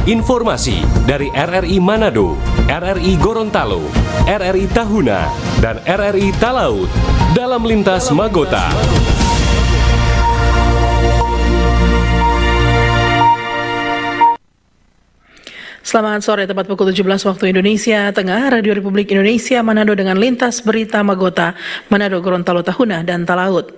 Informasi dari RRI Manado, RRI Gorontalo, RRI Tahuna, dan RRI Talaut dalam Lintas Magota. Selamat sore, tepat pukul 17 waktu Indonesia Tengah, Radio Republik Indonesia Manado dengan Lintas Berita Magota, Manado, Gorontalo, Tahuna, dan Talaut.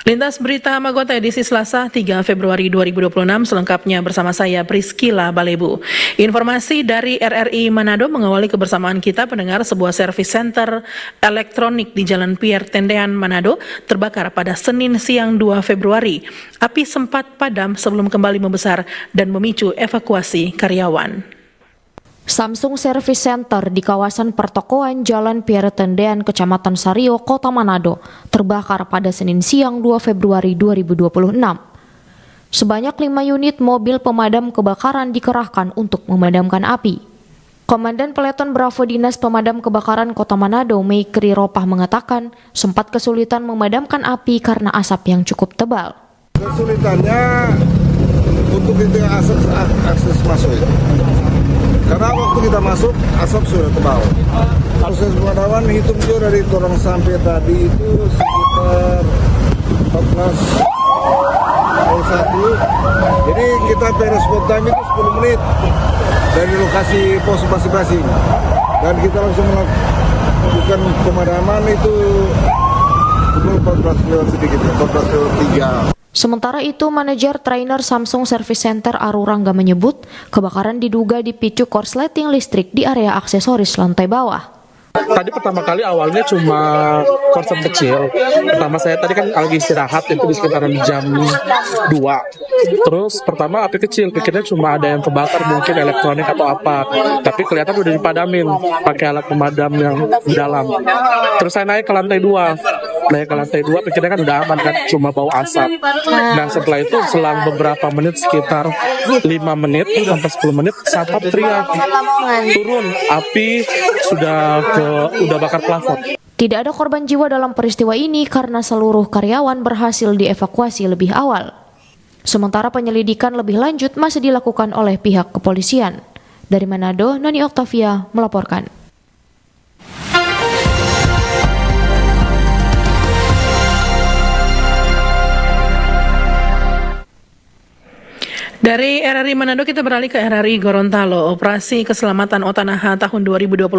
Lintas Berita Magota edisi Selasa 3 Februari 2026 selengkapnya bersama saya Priscila Balebu. Informasi dari RRI Manado mengawali kebersamaan kita pendengar. Sebuah service center elektronik di Jalan Pierre Tendean, Manado terbakar pada Senin siang 2 Februari. Api sempat padam sebelum kembali membesar dan memicu evakuasi karyawan. Samsung Service Center di kawasan pertokoan Jalan Pierre Tendean, Kecamatan Sario, Kota Manado, terbakar pada Senin siang 2 Februari 2026. Sebanyak 5 unit mobil pemadam kebakaran dikerahkan untuk memadamkan api. Komandan Peleton Bravo Dinas Pemadam Kebakaran Kota Manado, Meikri Ropah, mengatakan sempat kesulitan memadamkan api karena asap yang cukup tebal. Kesulitannya untuk itu akses masuk itu. Karena waktu kita masuk, asap sudah tebal. Proses pemadaman hitung juga dari torong sampai tadi itu sekitar 14:01. Jadi kita respon time itu 10 menit dari lokasi pos masing-masing. Dan kita langsung melakukan pemadaman itu pukul 14 lewat sedikit, 14 lewat 3. Sementara itu, manajer trainer Samsung Service Center Arurangga menyebut kebakaran diduga dipicu korsleting listrik di area aksesoris lantai bawah. Tadi pertama kali awalnya cuma korslet kecil. Pertama saya tadi kan lagi istirahat itu di sekitaran jam 2. Terus pertama api kecil, pikirnya cuma ada yang kebakar mungkin elektronik atau apa. Tapi kelihatan udah dipadamin pakai alat pemadam yang di dalam. Terus saya naik ke lantai 2. Naik ke lantai 2 pikirnya kan udah aman kan, cuma bau asap. Nah setelah itu selang beberapa menit, sekitar 5 menit sampai 10 menit, satpam teriak, turun, api udah bakar plafon. Tidak ada korban jiwa dalam peristiwa ini karena seluruh karyawan berhasil dievakuasi lebih awal. Sementara penyelidikan lebih lanjut masih dilakukan oleh pihak kepolisian. Dari Manado, Noni Oktavia melaporkan. Dari RRI Manado kita beralih ke RRI Gorontalo. Operasi Keselamatan Otanaha tahun 2026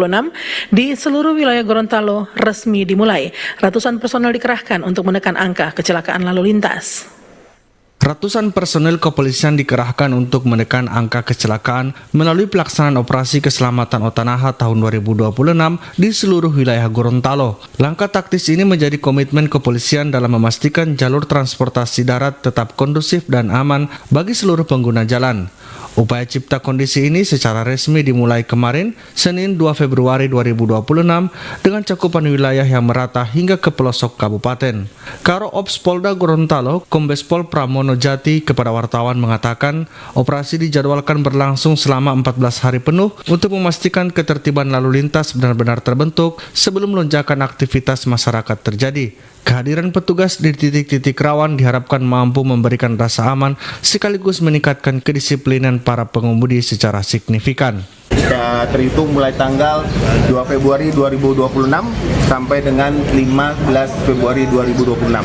di seluruh wilayah Gorontalo resmi dimulai. Ratusan personel dikerahkan untuk menekan angka kecelakaan lalu lintas. Ratusan personel kepolisian dikerahkan untuk menekan angka kecelakaan melalui pelaksanaan operasi keselamatan Otanaha tahun 2026 di seluruh wilayah Gorontalo. Langkah taktis ini menjadi komitmen kepolisian dalam memastikan jalur transportasi darat tetap kondusif dan aman bagi seluruh pengguna jalan. Upaya cipta kondisi ini secara resmi dimulai kemarin, Senin 2 Februari 2026, dengan cakupan wilayah yang merata hingga ke pelosok kabupaten. Karo Ops Polda Gorontalo, Kombes Pol Pramono Jati kepada wartawan mengatakan, operasi dijadwalkan berlangsung selama 14 hari penuh untuk memastikan ketertiban lalu lintas benar-benar terbentuk sebelum lonjakan aktivitas masyarakat terjadi. Kehadiran petugas di titik-titik rawan diharapkan mampu memberikan rasa aman sekaligus meningkatkan kedisiplinan para pengemudi secara signifikan. Kita terhitung mulai tanggal 2 Februari 2026 sampai dengan 15 Februari 2026.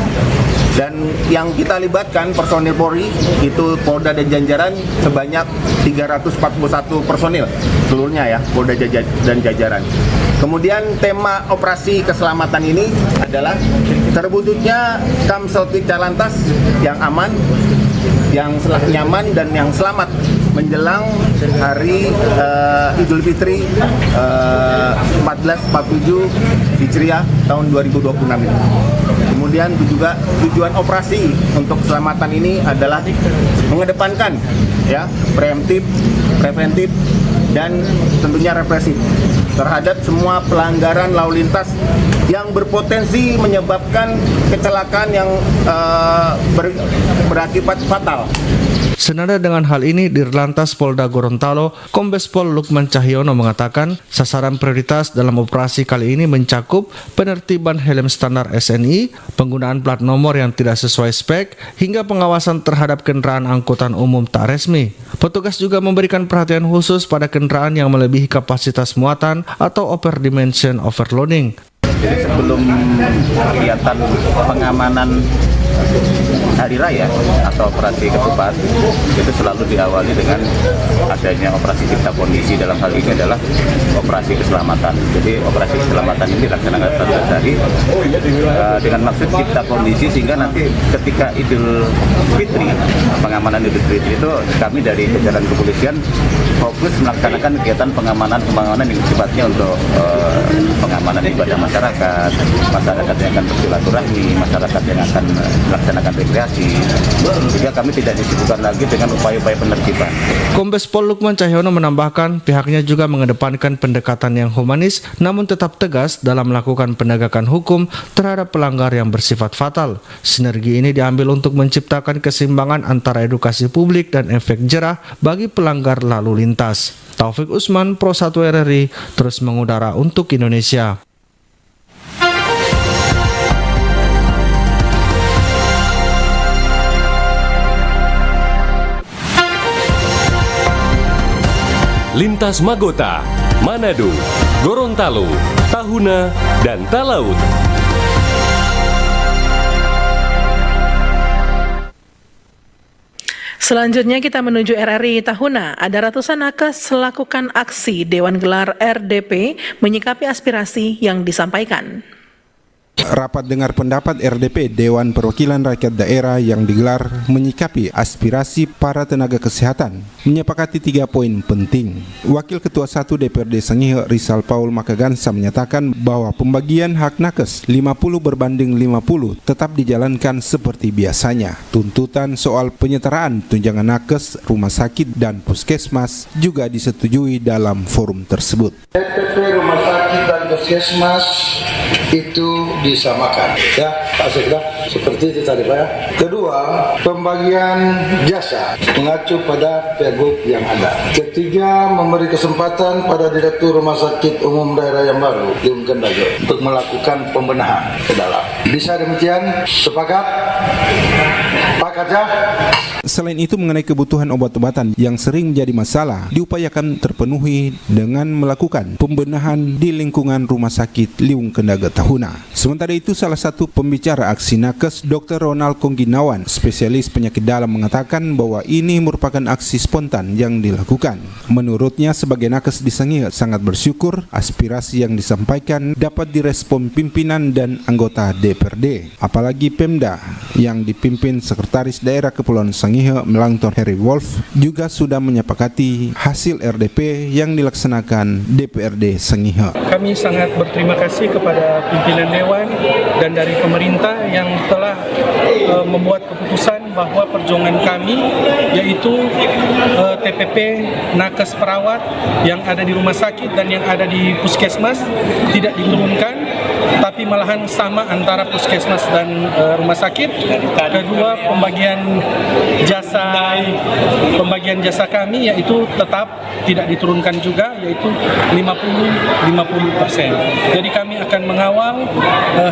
Dan yang kita libatkan personil Polri itu Polda dan jajaran sebanyak 341 personil seluruhnya ya, Polda dan jajaran. Kemudian tema operasi keselamatan ini adalah terwujudnya Kamseltik Calantas yang aman, yang nyaman dan yang selamat menjelang hari Idul Fitri 1447 Hijriah tahun 2026 ini. Kemudian juga tujuan operasi untuk keselamatan ini adalah mengedepankan ya preventif dan tentunya represif terhadap semua pelanggaran lalu lintas yang berpotensi menyebabkan kecelakaan yang berakibat fatal. Senada dengan hal ini, Dirlantas Polda Gorontalo, Kombes Pol Lukman Cahyono mengatakan sasaran prioritas dalam operasi kali ini mencakup penertiban helm standar SNI, penggunaan plat nomor yang tidak sesuai spek, hingga pengawasan terhadap kendaraan angkutan umum tak resmi. Petugas juga memberikan perhatian khusus pada kendaraan yang melebihi kapasitas muatan atau over dimension overloading. Jadi sebelum kegiatan pengamanan hari raya atau operasi ketupat itu selalu diawali dengan adanya operasi cipta kondisi. Dalam hal ini adalah operasi keselamatan. Jadi operasi keselamatan ini dilaksanakan 14 hari dengan maksud cipta kondisi sehingga nanti ketika Idul Fitri, pengamanan Idul Fitri itu kami dari jajaran kepolisian fokus melaksanakan kegiatan pengamanan yang sifatnya untuk pengamanan ibadah masyarakat yang akan bersilaturahmi, masyarakat yang akan melaksanakan rekreasi, sehingga kami tidak disibukkan lagi dengan upaya-upaya penertiban. Kombes Pol Lukman Cahyono menambahkan pihaknya juga mengedepankan pendekatan yang humanis namun tetap tegas dalam melakukan penegakan hukum terhadap pelanggar yang bersifat fatal. Sinergi ini diambil untuk menciptakan keseimbangan antara edukasi publik dan efek jerah bagi pelanggar lalu lintas. Taufik Usman, Pro 1 RRI, terus mengudara untuk Indonesia. Lintas Magota, Manado, Gorontalo, Tahuna, dan Talaut. Selanjutnya kita menuju RRI Tahuna. Ada ratusan nakes melakukan aksi Dewan Gelar RDP menyikapi aspirasi yang disampaikan. Rapat dengar pendapat RDP Dewan Perwakilan Rakyat Daerah yang digelar menyikapi aspirasi para tenaga kesehatan menyepakati 3 poin penting. Wakil Ketua 1 DPRD Sangihe Rizal Paul Makagansa menyatakan bahwa pembagian hak nakes 50 berbanding 50 tetap dijalankan seperti biasanya. Tuntutan soal penyetaraan tunjangan nakes, rumah sakit dan puskesmas juga disetujui dalam forum tersebut. DPP rumah sakit dan puskesmas itu disamakan, ya Pak Sekda, seperti itu tadi Pak ya. Kedua, pembagian jasa mengacu pada pergub yang ada. Ketiga, memberi kesempatan pada Direktur Rumah Sakit Umum Daerah yang baru Liung Kendago untuk melakukan pembenahan ke dalam. Bisa demikian, sepakat? Sepakat ya? Selain itu mengenai kebutuhan obat-obatan yang sering menjadi masalah diupayakan terpenuhi dengan melakukan pembenahan di lingkungan Rumah Sakit Liung Kendago Tahuna. Sementara itu salah satu pembicara aksi nakes Dr. Ronald Kongginawan, spesialis penyakit dalam mengatakan bahwa ini merupakan aksi spontan yang dilakukan. Menurutnya sebagai nakes di Sangihe sangat bersyukur aspirasi yang disampaikan dapat direspon pimpinan dan anggota DPRD. Apalagi Pemda yang dipimpin Sekretaris Daerah Kepulauan Sangihe Melangtor Heri Wolf juga sudah menyepakati hasil RDP yang dilaksanakan DPRD Sangihe. Kami sangat berterima kasih kepada pimpinan Dewan dan dari pemerintah yang telah membuat keputusan bahwa perjuangan kami yaitu TPP nakes perawat yang ada di rumah sakit dan yang ada di puskesmas tidak diturunkan, tapi malahan sama antara puskesmas dan rumah sakit. Kedua, pembagian jasa kami yaitu tetap tidak diturunkan juga, yaitu 50%. Jadi kami akan mengawal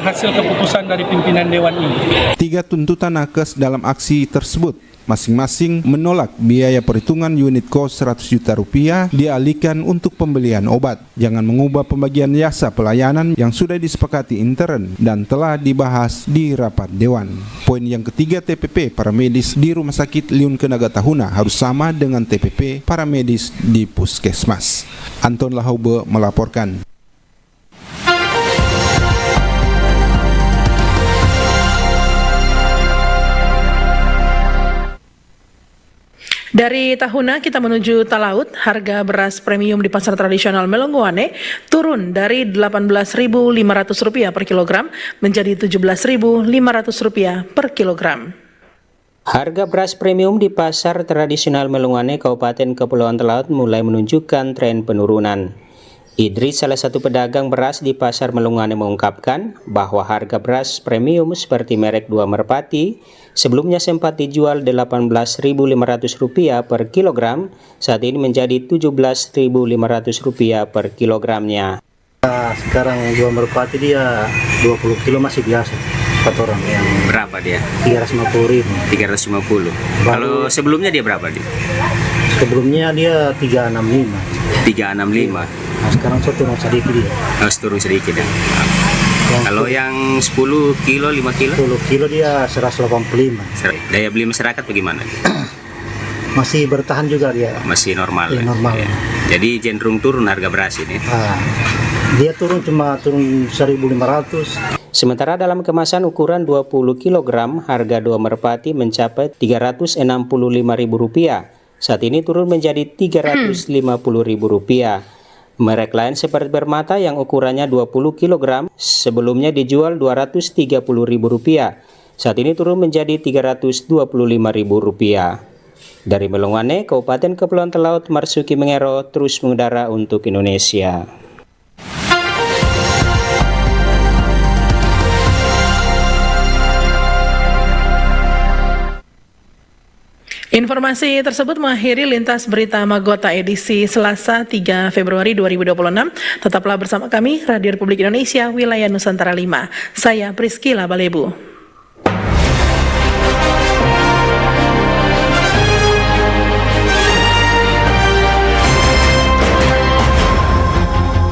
hasil keputusan dari pimpinan Dewan ini. 3 tuntutan nakes dalam aksi tersebut masing-masing menolak biaya perhitungan unit cost 100 juta rupiah dialihkan untuk pembelian obat. Jangan mengubah pembagian jasa pelayanan yang sudah disepakati intern dan telah dibahas di rapat Dewan. Poin yang ketiga, TPP para medis di Rumah Sakit Liung Kendago Tahuna harus sama dengan TPP para medis di puskesmas. Anton Lahaube melaporkan. Dari Tahuna kita menuju Talaut. Harga beras premium di pasar tradisional Melongoane turun dari Rp18.500 per kilogram menjadi Rp17.500 per kilogram. Harga beras premium di pasar tradisional Melongoane Kabupaten Kepulauan Talaut mulai menunjukkan tren penurunan. Idris, salah satu pedagang beras di Pasar Melungane, mengungkapkan bahwa harga beras premium seperti merek 2 Merpati sebelumnya sempat dijual Rp18.500 per kilogram, saat ini menjadi Rp17.500 per kilogramnya. Sekarang 2 Merpati dia 20 kilo masih biasa. 4 orang yang Berapa dia? 350.000. 350. Kalau sebelumnya dia berapa dia? Sebelumnya dia 365. 365. Nah, sekarang turun sedikit dia. Harus turun sedikit ya. Kalau yang 10 kilo, 5 kilo? 10 kilo dia 185. Daya beli masyarakat bagaimana? Masih bertahan juga dia. Masih normal. Ya, normal. Ya. Jadi cenderung turun harga beras ini. Dia turun 1.500. Sementara dalam kemasan ukuran 20 kg, harga 2 Merpati mencapai Rp365.000. Saat ini turun menjadi Rp350.000. Merek lain seperti Permata yang ukurannya 20 kg sebelumnya dijual Rp230.000. Saat ini turun menjadi Rp325.000. Dari Melungane, Kabupaten Kepulauan Talaut, Marsuki Mengero terus mengudara untuk Indonesia. Informasi tersebut mengakhiri lintas berita Magota edisi Selasa 3 Februari 2026. Tetaplah bersama kami, Radio Republik Indonesia, Wilayah Nusantara 5. Saya Priscila Balebu.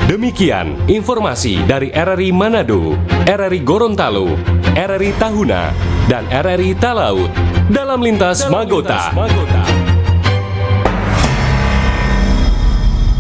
Demikian informasi dari RRI Manado, RRI Gorontalo, RRI Tahuna, dan RRI Talaut dalam lintas Magota.